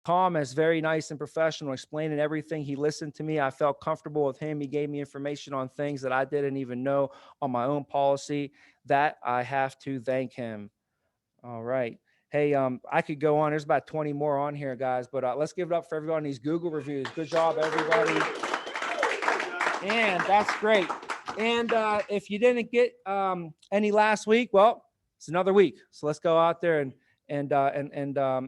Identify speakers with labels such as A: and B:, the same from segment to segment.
A: Tom is very nice and professional, explaining everything. He listened to me. I felt comfortable with him. He gave me information on things that I didn't even know on my own policy. That I have to thank him. All right. Hey, I could go on. There's about 20 more on here, guys, but let's give it up for everyone on these Google reviews. Good job, everybody. And that's great. And if you didn't get any last week, well, it's another week. So let's go out there and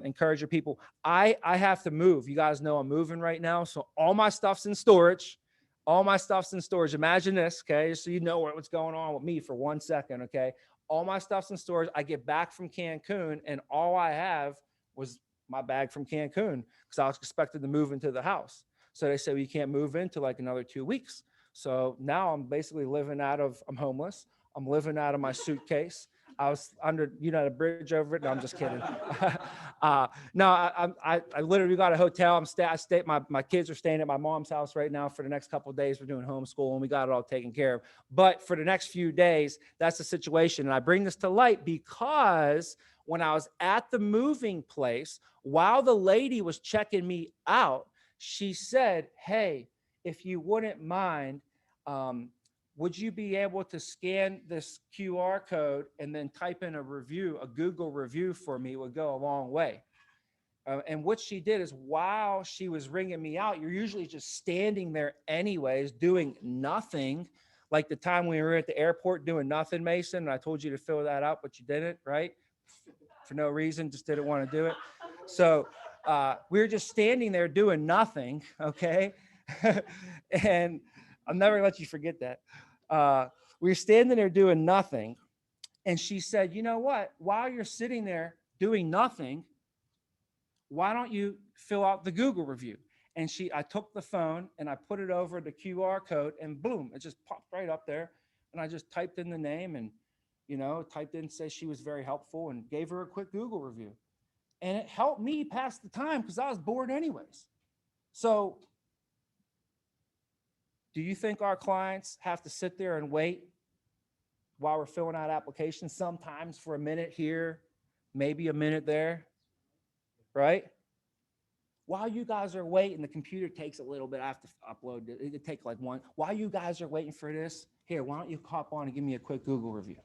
A: encourage your people. I have to move. You guys know I'm moving right now, so all my stuff's in storage. All my stuff's in storage. Imagine this, okay? So you know what's going on with me for 1 second, okay? All my stuff's in storage. I get back from Cancun, and all I have was my bag from Cancun because I was expected to move into the house. So they said, well, you can't move into like another 2 weeks. So now I'm basically I'm homeless. I'm living out of my suitcase. I was under, the bridge over it. No, I'm just kidding. No, I literally got a hotel. My kids are staying at my mom's house right now for the next couple of days. We're doing homeschool and we got it all taken care of. But for the next few days, that's the situation. And I bring this to light because when I was at the moving place, while the lady was checking me out, she said, hey, if you wouldn't mind, would you be able to scan this QR code and then type in a Google review for me? Would go a long way. And what she did is while she was ringing me out, you're usually just standing there anyways, doing nothing. Like the time we were at the airport doing nothing, Mason, and I told you to fill that out, but you didn't, right? For no reason, just didn't want to do it. So we were just standing there doing nothing, okay? And I'll never let you forget that. We were standing there doing nothing. And she said, you know what? While you're sitting there doing nothing, why don't you fill out the Google review? And I took the phone and I put it over the QR code and boom, it just popped right up there. And I just typed in the name and, typed in, say she was very helpful and gave her a quick Google review. And it helped me pass the time because I was bored anyways. So do you think our clients have to sit there and wait while we're filling out applications, sometimes for a minute here, maybe a minute there, right? While you guys are waiting, the computer takes a little bit. I have to upload it. It could take like one. While you guys are waiting for this, here, why don't you hop on and give me a quick Google review?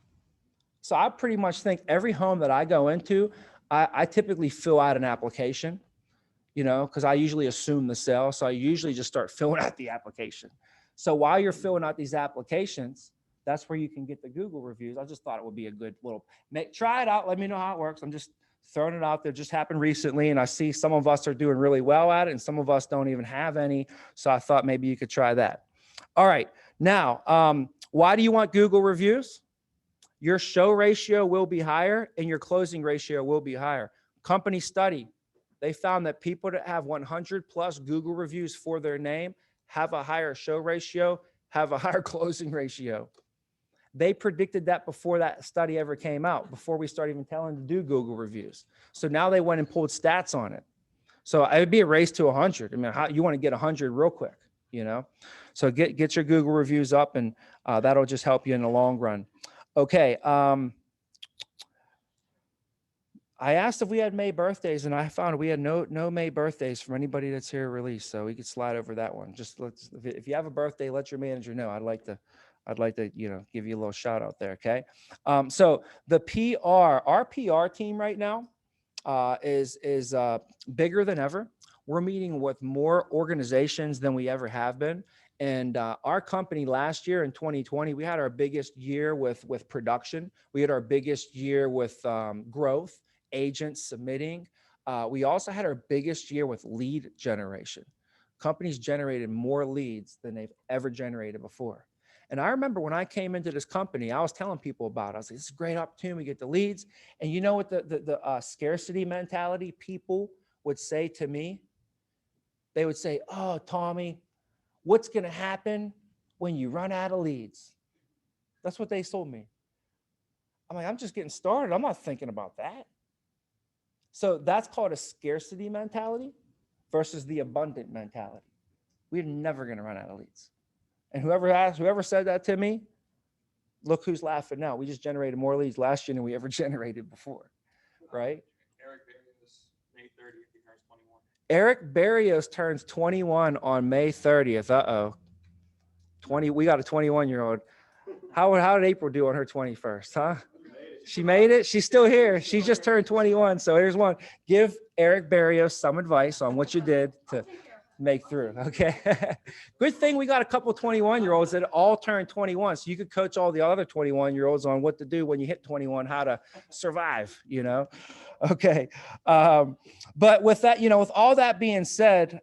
A: So I pretty much think every home that I go into, I typically fill out an application, because I usually assume the sale. So I usually just start filling out the application. So while you're filling out these applications, that's where you can get the Google reviews. I just thought it would be a good try it out. Let me know how it works. I'm just throwing it out there. Just happened recently. And I see some of us are doing really well at it and some of us don't even have any. So I thought maybe you could try that. All right. Now, why do you want Google reviews? Your show ratio will be higher and your closing ratio will be higher. Company study, they found that people that have 100 plus Google reviews for their name have a higher show ratio, have a higher closing ratio. They predicted that before that study ever came out, before we started even telling them to do Google reviews. So now they went and pulled stats on it. So it would be a race to 100. I mean, you want to get 100 real quick, So get your Google reviews up and that'll just help you in the long run. Okay. I asked if we had May birthdays, and I found we had no May birthdays from anybody that's here released. So we could slide over that one. Just if you have a birthday, let your manager know. I'd like to, give you a little shout out there. Okay. So our PR team right now is bigger than ever. We're meeting with more organizations than we ever have been. And our company last year in 2020, we had our biggest year with production. We had our biggest year with growth, agents submitting. We also had our biggest year with lead generation. Companies generated more leads than they've ever generated before. And I remember when I came into this company, I was telling people about it. I was like, this is a great opportunity. We get the leads. And you know what the scarcity mentality people would say to me? They would say, oh, Tommy, what's going to happen when you run out of leads? That's what they told me. I'm like, I'm just getting started. I'm not thinking about that. So that's called a scarcity mentality versus the abundant mentality. We're never going to run out of leads. And whoever said that to me, look who's laughing now. We just generated more leads last year than we ever generated before, right?
B: Eric Barry was May 30th, he turns 21.
A: Eric Barrios turns 21 on May 30th. Uh-oh. 20, we got a 21-year-old. How did April do on her 21st, huh? She made it. She's still here. She just turned 21. So here's one. Give Eric Barrios some advice on what you did to make through. Okay. Good thing we got a couple 21-year-olds that all turned 21. So you could coach all the other 21-year-olds on what to do when you hit 21, how to survive, you know? Okay. But with that, you know, with all that being said,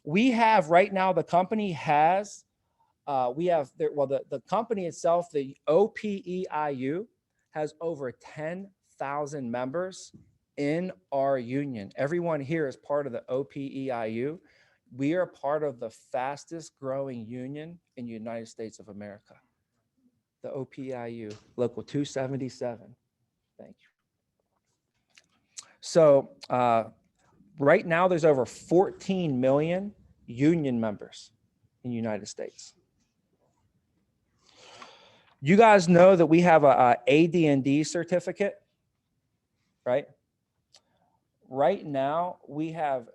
A: we have right now, the company has, the company itself, the OPEIU, has over 10,000 members in our union. Everyone here is part of the OPEIU. We are part of the fastest growing union in the United States of America. The OPEIU, Local 277. Thank you. So right now there's over 14 million union members in the United States. You guys know that we have a AD&D certificate, right? Right now, we have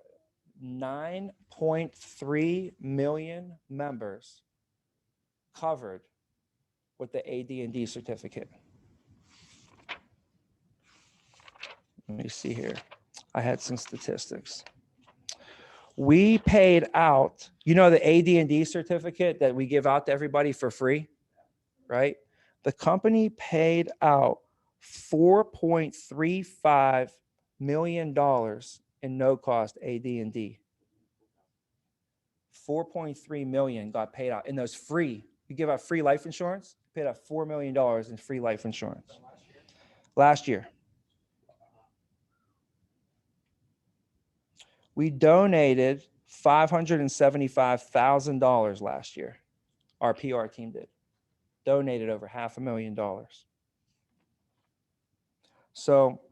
A: 9.3 million members covered with the AD&D certificate. Let me see here. I had some statistics. We paid out, you know, the AD&D certificate that we give out to everybody for free, right? The company paid out $4.35 million in no-cost AD&D. 4.3 million got paid out in those free. You give out free life insurance, paid out $4 million in free life insurance last year. We donated $575,000 last year. Our PR team did. Donated over $500,000. So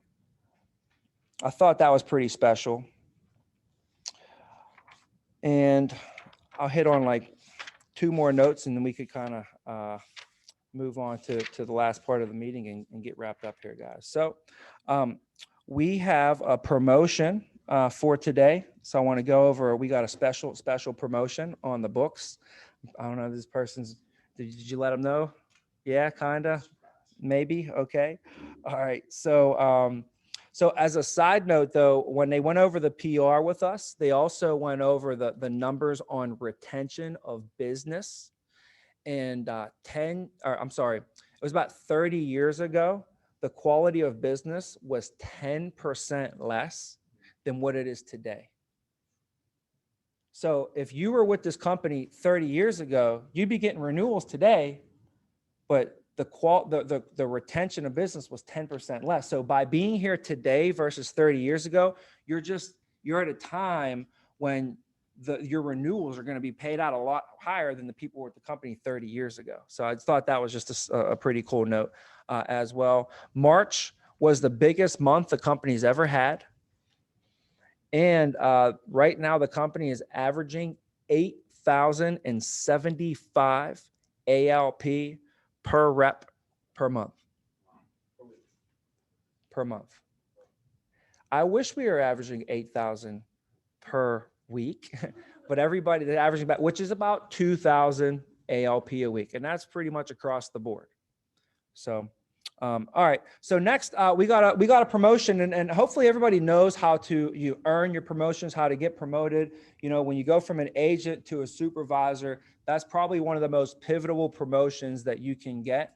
A: I thought that was pretty special. And I'll hit on like two more notes and then we could kind of move on to the last part of the meeting and get wrapped up here, guys. So we have a promotion for today. So I want to go over, we got a special promotion on the books. I don't know, this person's, did you let them know? Yeah, kind of, maybe. Okay. All right. So, so as a side note, though, when they went over the PR with us, they also went over the numbers on retention of business. And it was about 30 years ago, the quality of business was 10% less than what it is today. So if you were with this company 30 years ago, you'd be getting renewals today, but the retention of business was 10% less. So by being here today versus 30 years ago, you're at a time when your renewals are going to be paid out a lot higher than the people with the company 30 years ago. So I thought that was just a pretty cool note as well. March was the biggest month the company's ever had. And right now the company is averaging 8,075 ALP per rep per month. Per month. I wish we were averaging 8,000 per week, but everybody that's averaging about, which is about 2,000 ALP a week. And that's pretty much across the board. So, all right. So next, we got a promotion, and hopefully everybody knows how to earn your promotions, how to get promoted. You know, when you go from an agent to a supervisor, that's probably one of the most pivotal promotions that you can get,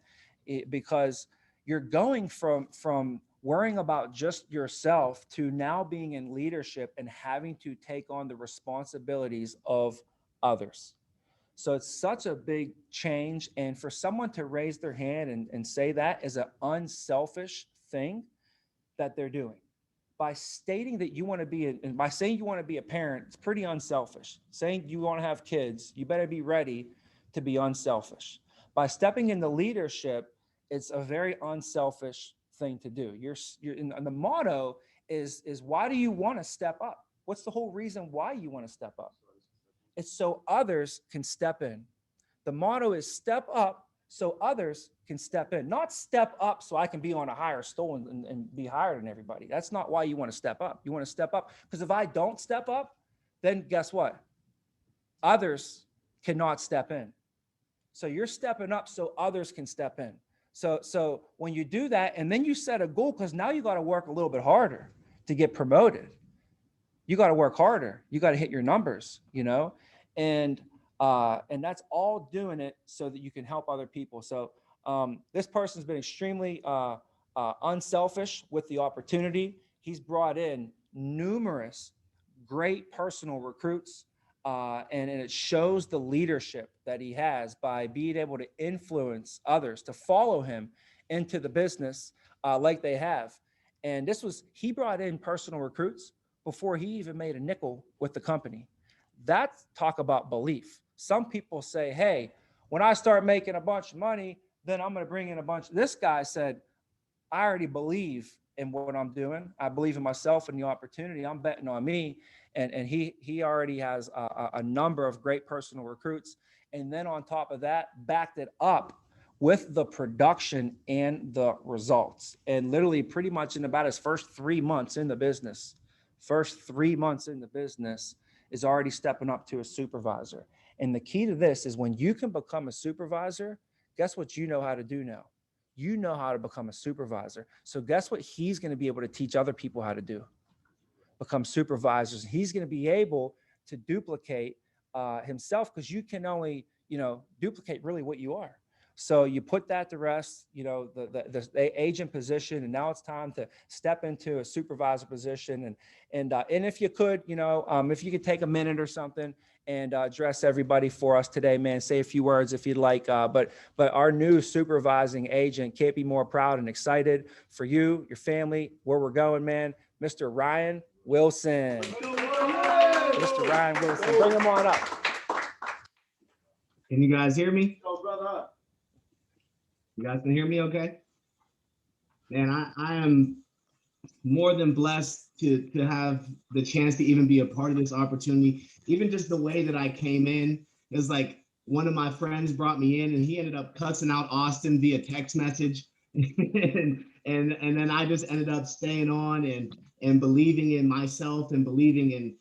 A: because you're going from worrying about just yourself to now being in leadership and having to take on the responsibilities of others. So it's such a big change. And for someone to raise their hand and say that is an unselfish thing that they're doing. By stating that you want to be, and by saying you want to be a parent, it's pretty unselfish. Saying you want to have kids, you better be ready to be unselfish. By stepping into leadership, it's a very unselfish thing to do. And the motto is why do you want to step up? What's the whole reason why you want to step up? It's so others can step in. The motto is step up so others can step in, not step up so I can be on a higher stool and be higher than everybody. That's not why you want to step up. You want to step up because if I don't step up, then guess what? Others cannot step in. So you're stepping up so others can step in. So when you do that, and then you set a goal, because now you got to work a little bit harder to get promoted. You got to work harder. You got to hit your numbers, and that's all doing it so that you can help other people. So this person's been extremely unselfish with the opportunity. He's brought in numerous great personal recruits. And it shows the leadership that he has by being able to influence others to follow him into the business like they have. And he brought in personal recruits before he even made a nickel with the company. That's talk about belief. Some people say, hey, when I start making a bunch of money, then I'm going to bring in a bunch. This guy said, I already believe in what I'm doing. I believe in myself and the opportunity. I'm betting on me. And he already has a number of great personal recruits. And then on top of that, backed it up with the production and the results. And literally pretty much in about his first 3 months in the business, is already stepping up to a supervisor. And the key to this is when you can become a supervisor, guess what you know how to do now? You know how to become a supervisor. So guess what he's going to be able to teach other people how to do? Become supervisors. He's going to be able to duplicate himself, because you can only, duplicate really what you are. So you put that to rest, the agent position, and now it's time to step into a supervisor position. And if you could, if you could take a minute or something and address everybody for us today, man, say a few words if you'd like. But our new supervising agent can't be more proud and excited for you, your family, where we're going, man. Mr. Ryan Wilson. Mr. Ryan Wilson, bring him on up.
B: Can you guys hear me? Go, brother. You guys can hear me okay? Man, I am more than blessed to have the chance to even be a part of this opportunity. Even just the way that I came in is like one of my friends brought me in and he ended up cussing out Austin via text message. and then I just ended up staying on and believing in myself and believing in,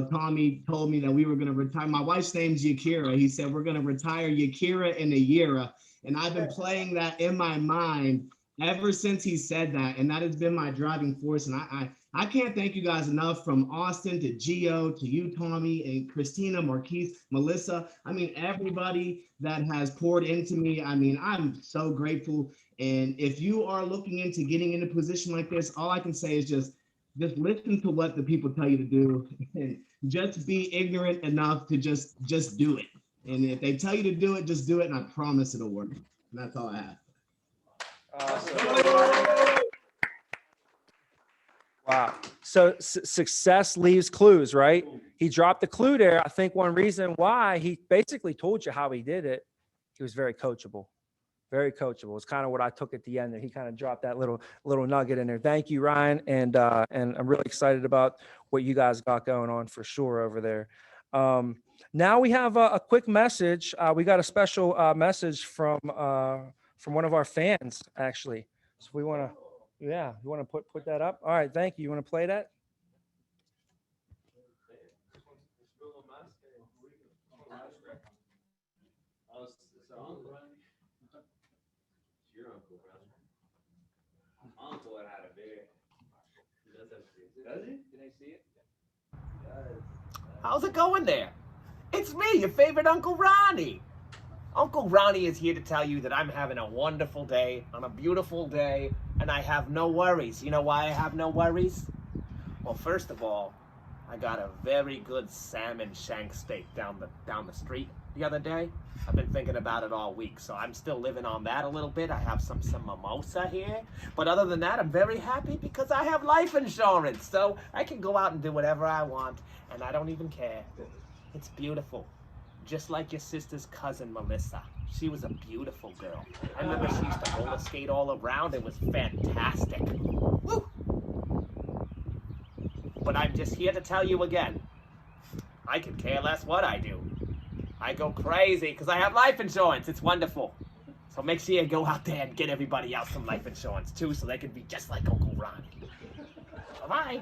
B: Tommy told me that we were going to retire. My wife's name's Yakira. He said, we're going to retire Yakira in a year. And I've been playing that in my mind ever since he said that. And that has been my driving force. And I can't thank you guys enough, from Austin to Gio to you, Tommy, and Christina, Marquise, Melissa. I mean, everybody that has poured into me. I mean, I'm so grateful. And if you are looking into getting in a position like this, all I can say is just listen to what the people tell you to do, and just be ignorant enough to just do it. And if they tell you to do it, just do it. And I promise it'll work. And that's all I have.
A: Awesome. Wow. So success leaves clues, right? He dropped the clue there. I think one reason why he basically told you how he did it, he was very coachable. Very coachable. It's kind of what I took at the end there. He kind of dropped that little nugget in there. Thank you, Ryan. And I'm really excited about what you guys got going on for sure over there. Now we have a quick message. We got a special message from one of our fans, actually. So we want to, you want to put that up? All right, thank you. You want to play that?
C: Your uncle, brother. My uncle had a beard. He does have a beard. Does he? Can I see it?
D: How's it going there? It's me, your favorite Uncle Ronnie. Uncle Ronnie is here to tell you that I'm having a wonderful day on a beautiful day, and I have no worries. You know why I have no worries? Well, first of all, I got a very good salmon shank steak down the street the other day. I've been thinking about it all week, so I'm still living on that a little bit. I have some mimosa here. But other than that, I'm very happy because I have life insurance. So I can go out and do whatever I want, and I don't even care. It's beautiful. Just like your sister's cousin, Melissa. She was a beautiful girl. I remember she used to roller skate all around. It was fantastic. Woo! But I'm just here to tell you again, I could care less what I do. I go crazy because I have life insurance. It's wonderful. So make sure you go out there and get everybody else some life insurance too, so they can be just like Uncle Ronnie. Bye-bye.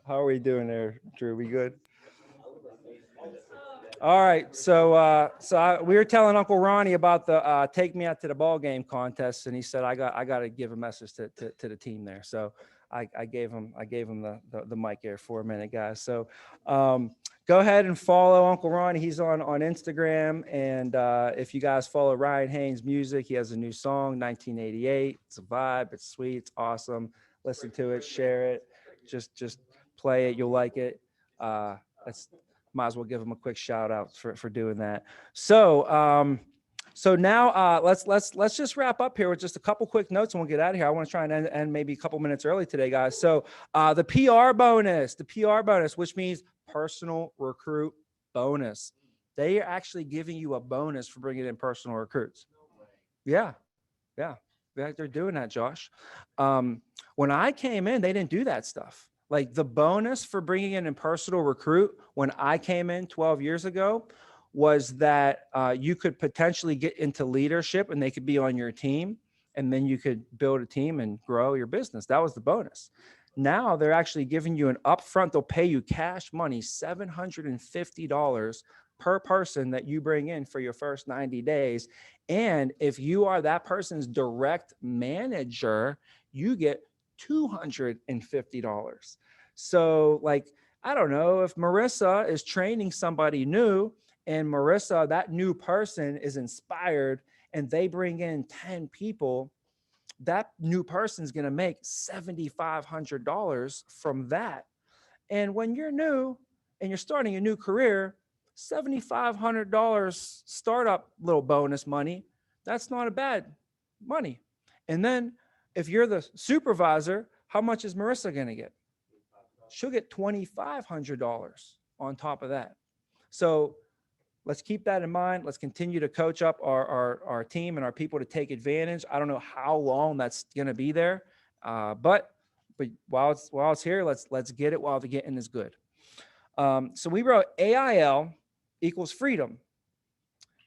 A: How are we doing there, Drew? We good? All right. We were telling Uncle Ronnie about the take me out to the ball game contest, and he said I got to give a message to the team there. So I gave him the mic there for a minute, guys. So go ahead and follow Uncle Ronnie. He's on Instagram, and if you guys follow Ryan Haynes Music, he has a new song, 1988. It's a vibe. It's sweet. It's awesome. Listen to it. Share it. Just play it. You'll like it. Might as well give him a quick shout out for doing that. So now let's just wrap up here with just a couple quick notes and we'll get out of here. I want to try and end maybe a couple minutes early today, guys. So the PR bonus, which means personal recruit bonus. They are actually giving you a bonus for bringing in personal recruits. Yeah. They're doing that, Josh. When I came in, they didn't do that stuff. Like the bonus for bringing in a personal recruit when I came in 12 years ago was that you could potentially get into leadership and they could be on your team, and then you could build a team and grow your business. That was the bonus. Now they're actually giving you an upfront. They'll pay you cash money, $750 per person that you bring in for your first 90 days. And if you are that person's direct manager, you get $250. So like, I don't know, if Marissa is training somebody new and Marissa, that new person is inspired and they bring in 10 people, that new person's going to make $7,500 from that. And when you're new and you're starting a new career, $7,500 startup little bonus money, that's not a bad money. And then if you're the supervisor, how much is Marissa going to get? She'll get $2,500 on top of that. So let's keep that in mind. Let's continue to coach up our team and our people to take advantage. I don't know how long that's going to be there, but while it's here, let's get it while the getting is good. So we wrote AIL equals freedom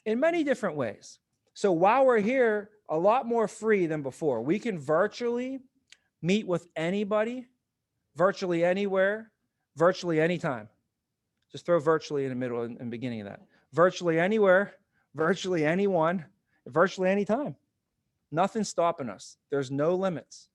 A: in many different ways. So while we're here, a lot more free than before. We can virtually meet with anybody, virtually anywhere, virtually anytime. Just throw virtually in the middle and beginning of that. Virtually anywhere, virtually anyone, virtually anytime. Nothing's stopping us. There's no limits.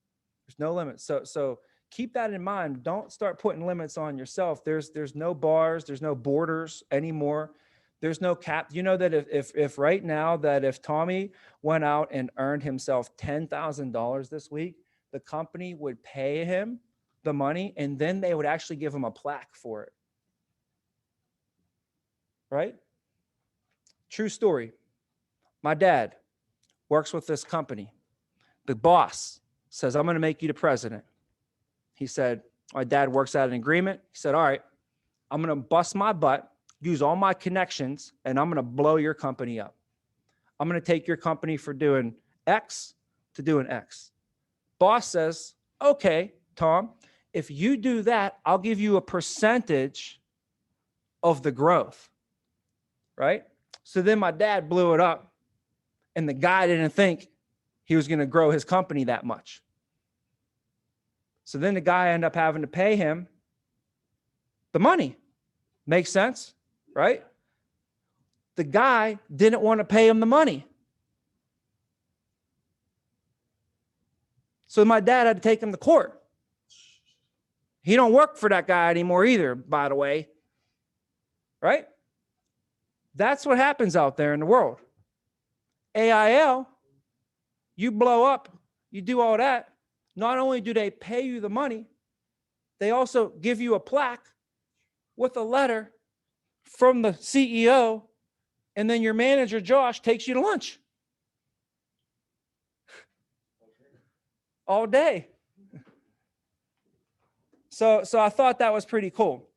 A: There's no limits. So keep that in mind. Don't start putting limits on yourself. There's no bars, there's no borders anymore. There's no cap. You know that if right now that if Tommy went out and earned himself $10,000 this week, the company would pay him the money and then they would actually give him a plaque for it. Right? True story. My dad works with this company. The boss says, I'm going to make you the president. He said, my dad works out an agreement. He said, all right, I'm going to bust my butt, use all my connections, and I'm going to blow your company up. I'm going to take your company for doing X to doing X. Boss says, okay, Tom, if you do that, I'll give you a percentage of the growth, right? So then my dad blew it up, and the guy didn't think he was going to grow his company that much. So then the guy ended up having to pay him the money. Makes sense, right? The guy didn't want to pay him the money. So my dad had to take him to court. He don't work for that guy anymore either, by the way. Right? That's what happens out there in the world. AIL, you blow up, you do all that. Not only do they pay you the money, they also give you a plaque with a letter from the CEO, and then your manager, Josh, takes you to lunch. All day. So I thought that was pretty cool.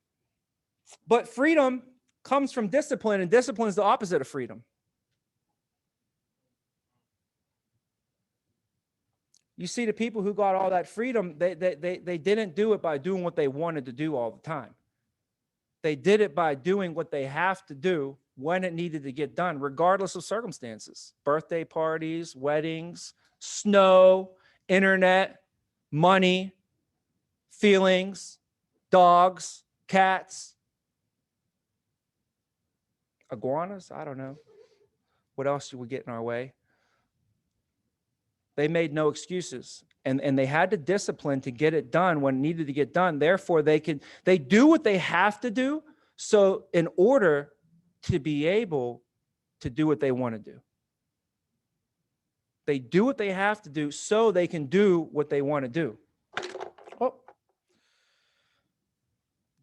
A: But freedom comes from discipline, and discipline is the opposite of freedom. You see, the people who got all that freedom, they didn't do it by doing what they wanted to do all the time. They did it by doing what they have to do when it needed to get done, regardless of circumstances. Birthday parties, weddings, snow, internet, money, feelings, dogs, cats, iguanas. I don't know what else would get in our way. They made no excuses, and they had the discipline to get it done when it needed to get done. Therefore, they do what they have to do. So in order to be able to do what they want to do, they do what they have to do so they can do what they want to do. Oh.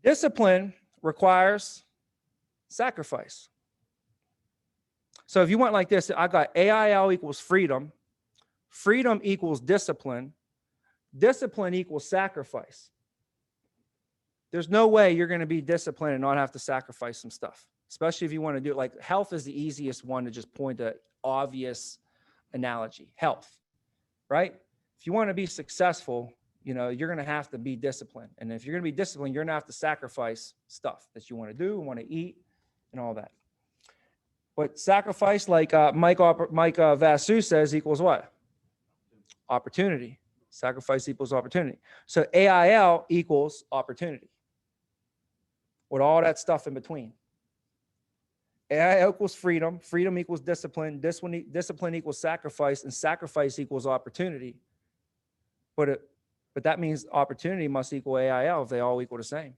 A: Discipline requires sacrifice. So if you went like this, I got AIL equals freedom. Freedom equals discipline. Discipline equals sacrifice. There's no way you're going to be disciplined and not have to sacrifice some stuff, especially if you want to do it. Like health is the easiest one to just point to obvious analogy. Health, right? If you want to be successful, you're going to have to be disciplined. And if you're going to be disciplined, you're going to have to sacrifice stuff that you want to do, want to eat, and all that. But sacrifice, like Mike Vasu says, equals what? Opportunity. Sacrifice equals opportunity. So AIL equals opportunity, with all that stuff in between. AIL equals freedom. Freedom equals discipline. Discipline equals sacrifice, and sacrifice equals opportunity. But that means opportunity must equal AIL if they all equal the same.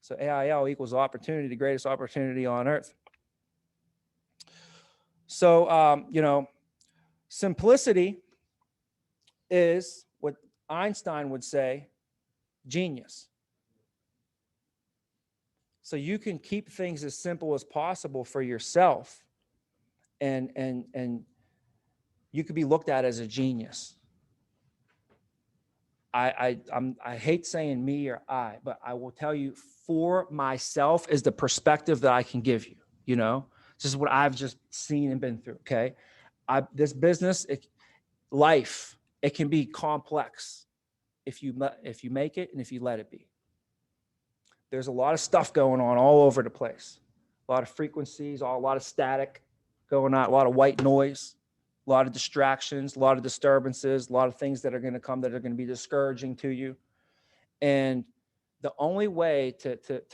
A: So AIL equals opportunity, the greatest opportunity on earth. So, simplicity is what Einstein would say, genius. So you can keep things as simple as possible for yourself, and you could be looked at as a genius. I hate saying me or I, but I will tell you, for myself is the perspective that I can give you. This is what I've just seen and been through. Okay, this business, life, it can be complex if you make it and if you let it be. There's a lot of stuff going on all over the place, a lot of frequencies, a lot of static going on, a lot of white noise, a lot of distractions, a lot of disturbances, a lot of things that are going to come that are going to be discouraging to you. And the only way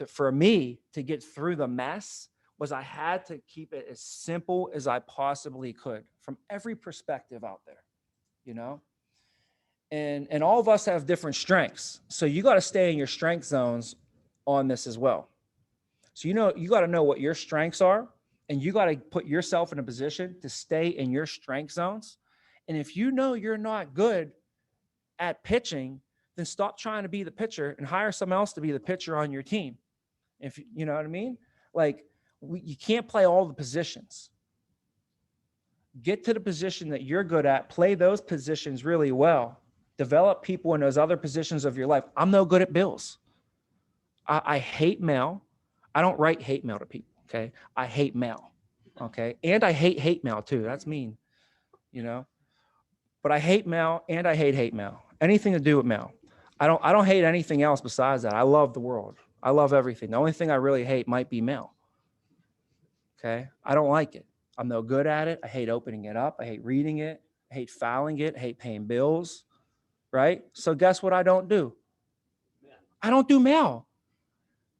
A: for me to get through the mess was I had to keep it as simple as I possibly could from every perspective out there, And all of us have different strengths. So you got to stay in your strength zones on this as well. So, you got to know what your strengths are, and you got to put yourself in a position to stay in your strength zones. And if you know you're not good at pitching, then stop trying to be the pitcher and hire someone else to be the pitcher on your team. If you know what I mean? Like, you can't play all the positions. Get to the position that you're good at, play those positions really well, develop people in those other positions of your life. I'm no good at bills. I hate mail. I don't write hate mail to people, okay? I hate mail, okay? And I hate mail too. That's mean, But I hate mail and I hate mail. Anything to do with mail. I don't hate anything else besides that. I love the world. I love everything. The only thing I really hate might be mail. Okay? I don't like it. I'm no good at it. I hate opening it up. I hate reading it. I hate filing it. I hate paying bills, right? So guess what I don't do? I don't do mail.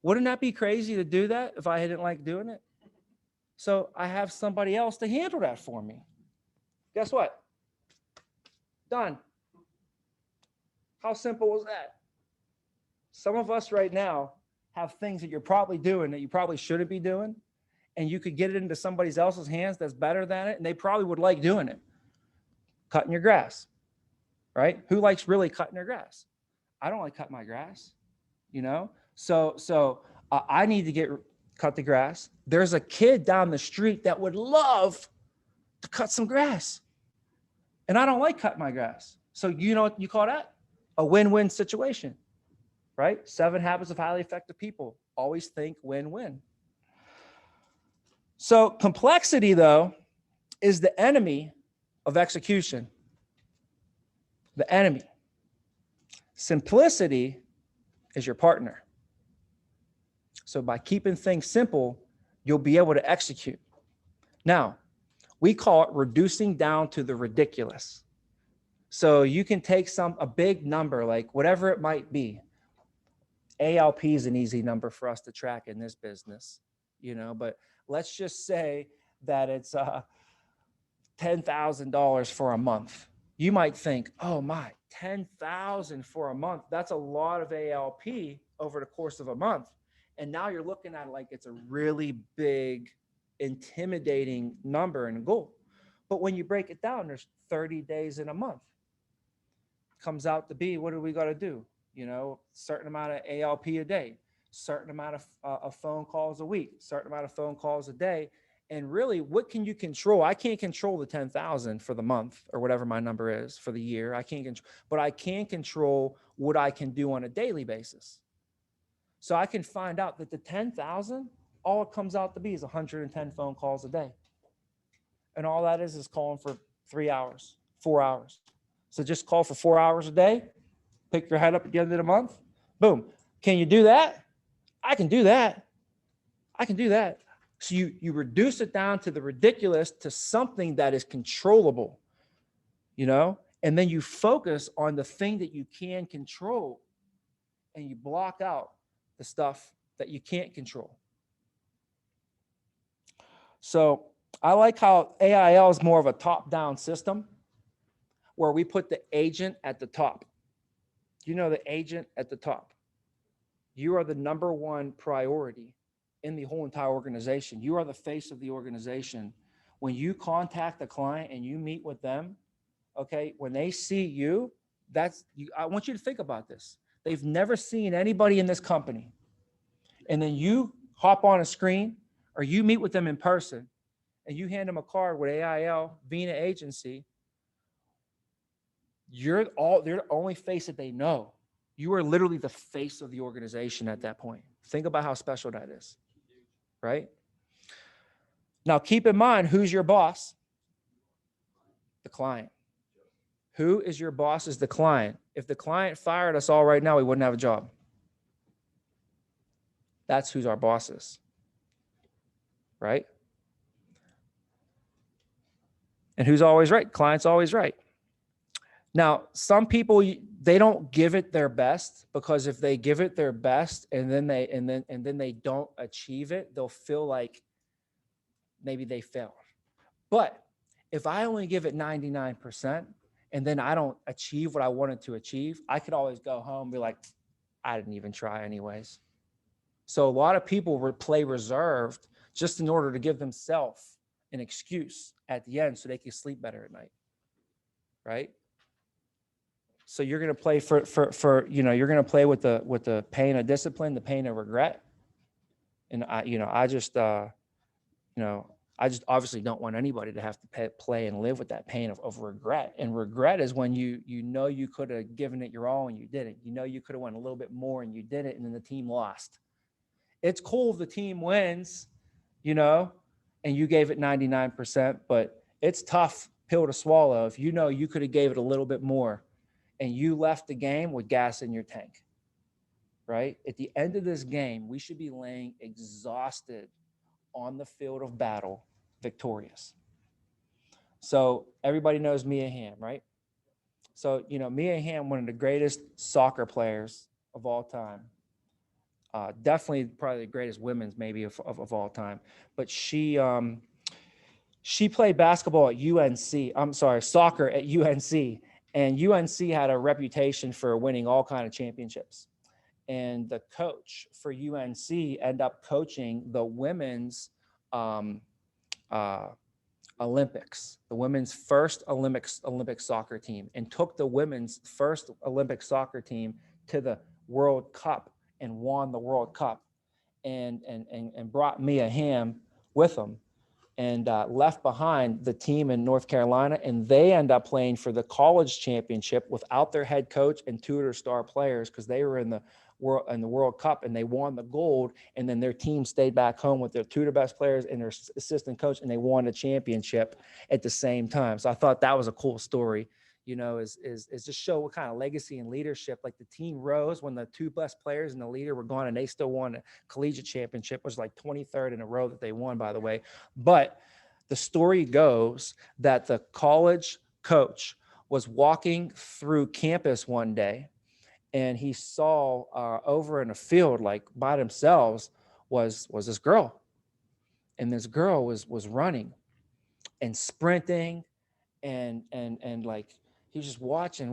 A: Wouldn't that be crazy to do that if I didn't like doing it? So I have somebody else to handle that for me. Guess what? Done. How simple was that? Some of us right now have things that you're probably doing that you probably shouldn't be doing, and you could get it into somebody else's hands that's better than it, and they probably would like doing it. Cutting your grass, right? Who likes really cutting their grass? I don't like cutting my grass, So I need to cut the grass. There's a kid down the street that would love to cut some grass, and I don't like cutting my grass. So you know what you call that? A win-win situation, right? 7 Habits of Highly Effective People. Always think win-win. So complexity, though, is the enemy of execution. The enemy. Simplicity is your partner. So by keeping things simple, you'll be able to execute. Now, we call it reducing down to the ridiculous. So you can take a big number, like whatever it might be. ALP is an easy number for us to track in this business, but let's just say that it's $10,000 for a month. You might think, oh my, 10,000 for a month. That's a lot of ALP over the course of a month. And now you're looking at it like it's a really big, intimidating number and goal. But when you break it down, there's 30 days in a month. Comes out to be, what do we got to do? Certain amount of ALP a day, certain amount of phone calls a week, certain amount of phone calls a day. And really, what can you control? I can't control the 10,000 for the month or whatever my number is for the year. I can't control, but I can control what I can do on a daily basis. So I can find out that the 10,000, all it comes out to be is 110 phone calls a day. And all that is calling for 3 hours, 4 hours. So just call for 4 hours a day, pick your head up at the end of the month, boom. Can you do that? I can do that. I can do that. So you reduce it down to the ridiculous, to something that is controllable, and then you focus on the thing that you can control, and you block out the stuff that you can't control. So I like how AIL is more of a top-down system where we put the agent at the top. The agent at the top. You are the number one priority in the whole entire organization. You are the face of the organization. When you contact the client and you meet with them, okay, when they see you, I want you to think about this. They've never seen anybody in this company. And then you hop on a screen or you meet with them in person and you hand them a card with AIL, Vena Agency. They're the only face that they know. You are literally the face of the organization at that point. Think about how special that is, right? Now, keep in mind, who's your boss? The client. Who is your boss is the client. If the client fired us all right now, we wouldn't have a job. That's who's our boss is, right? And who's always right? Client's always right. Now, some people, they don't give it their best, because if they give it their best and then they don't achieve it, they'll feel like maybe they failed. But if I only give it 99% and then I don't achieve what I wanted to achieve, I could always go home and be like, I didn't even try anyways. So a lot of people play reserved just in order to give themselves an excuse at the end so they can sleep better at night, right? So you're going to play you're going to play with the pain of discipline, the pain of regret. And I just obviously don't want anybody to have to play and live with that pain of regret. And regret is when you could have given it your all and you didn't. You could have went a little bit more and you didn't, and then the team lost. It's cool if the team wins, and you gave it 99%, but it's tough pill to swallow if you could have gave it a little bit more and you left the game with gas in your tank, right? At the end of this game, we should be laying exhausted on the field of battle, victorious. So everybody knows Mia Hamm, right? So, Mia Hamm, one of the greatest soccer players of all time. Definitely probably the greatest women's maybe of all time. But she played basketball at UNC. I'm sorry, soccer at UNC. And UNC had a reputation for winning all kinds of championships. And the coach for UNC ended up coaching the women's Olympics, the women's first Olympic soccer team, and took the women's first Olympic soccer team to the World Cup and won the World Cup, and brought Mia Hamm with them, and left behind the team in North Carolina, and they end up playing for the college championship without their head coach and two of their star players, because they were in the World Cup and they won the gold, and then their team stayed back home with their two of their best players and their assistant coach, and they won the championship at the same time. So I thought that was a cool story, is just show what kind of legacy and leadership. Like the team rose when the two best players and the leader were gone, and they still won a collegiate championship. It was like 23rd in a row that they won, by the way. But the story goes that the college coach was walking through campus one day, and he saw over in a field, like by themselves, was this girl, and this girl was running and sprinting, and like he was just watching,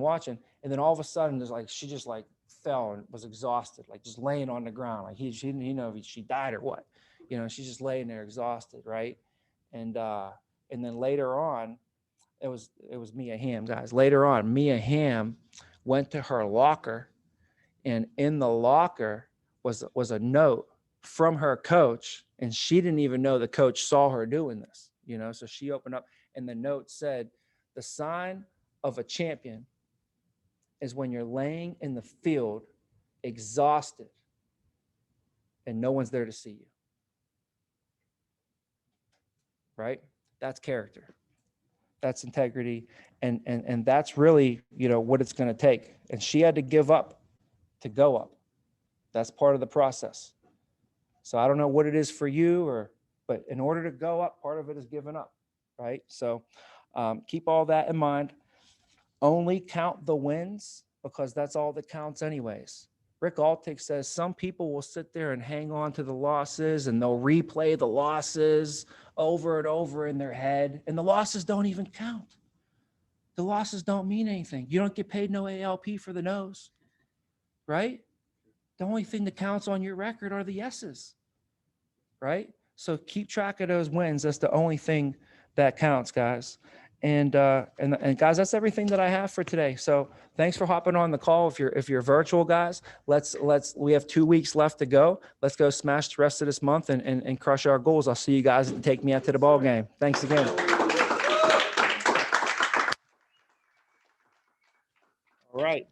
A: and then all of a sudden, there's like she just like fell and was exhausted, like just laying on the ground, like she didn't know if she died or what, she's just laying there exhausted, right? And then later on, it was Mia Hamm, guys. Later on, Mia Hamm went to her locker, and in the locker was a note from her coach, and she didn't even know the coach saw her doing this, so she opened up, and the note said, "The sign of a champion is when you're laying in the field exhausted and no one's there to see you." Right? That's character. That's integrity. And that's really, what it's going to take. And she had to give up to go up. That's part of the process. So I don't know what it is for you, but in order to go up, part of it is giving up, right? So keep all that in mind. Only count the wins, because that's all that counts anyways. Rick Altick says some people will sit there and hang on to the losses, and they'll replay the losses over and over in their head, and the losses don't even count. The losses don't mean anything. You don't get paid no ALP for the no's, right? The only thing that counts on your record are the yeses, right? So keep track of those wins. That's the only thing that counts, guys. And guys, that's everything that I have for today. So thanks for hopping on the call. If you're virtual, guys, we have 2 weeks left to go. Let's go smash the rest of this month and crush our goals. I'll see you guys and take me out to the ball game. Thanks again. All right.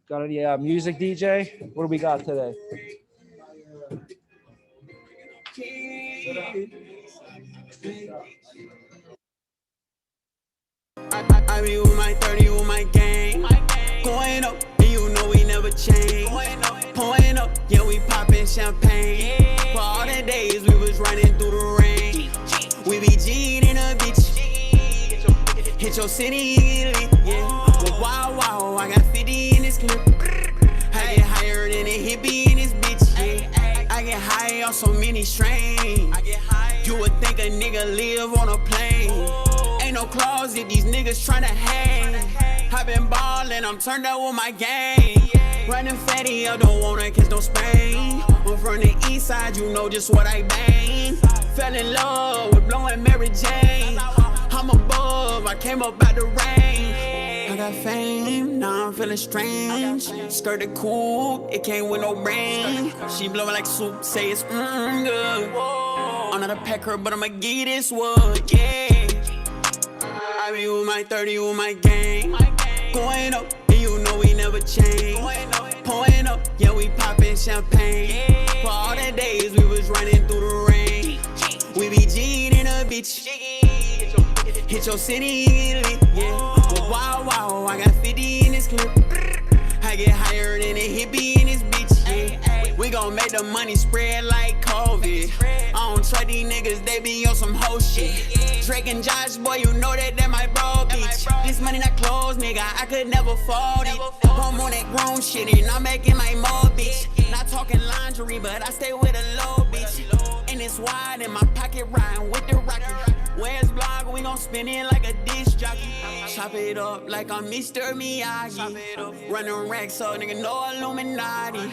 A: Got any music, DJ? What do we got today?
E: I be with my 30, with my gang. Going up, and you know we never change. Pouring up, yeah, we popping champagne. For all the days we was running through the rain. We be G'd in a bitch. Hit your city, lit, yeah. Well, wow, I got 50 in this clip. I get higher than a hippie in this bitch, yeah. I get high on so many strains. You would think a nigga live on a plane. Ain't no closet, these niggas tryna hang. I been ballin', I'm turned up with my gang. Running fatty, I don't wanna catch no Spain. I'm from the east side, you know just what I bang. Fell in love with blowing Mary Jane. I'm above, I came up out the rain. I got fame, now I'm feeling strange. Skirted cool, it came with no brain. She blowing like soup, say it's good. I'm not a pecker, but I'ma give this wood, yeah. I be with my 30, with my gang. Going up, and you know we never change. Pouring up, yeah, we popping champagne. For all the days we was running through the rain. We be G'd in a bitch. Hit your city, lit, yeah. Well, wow, I got 50 in this clip. I get higher than a hippie in this bitch, yeah. We gon' make the money spread like COVID. I don't trust these niggas, they be on some hoe shit. Drake and Josh, boy, you know that my bro bitch. This money not clothes, nigga, I could never fold it. I'm on that grown shit and I'm making my mo bitch. Not talking lingerie, but I stay with a low bitch. And it's wide in my pocket, riding with the rocket. Where's blog? We gon' spin it like a disc jockey. Chop it up like I'm Mr. Miyagi. Running racks up, nigga, no Illuminati.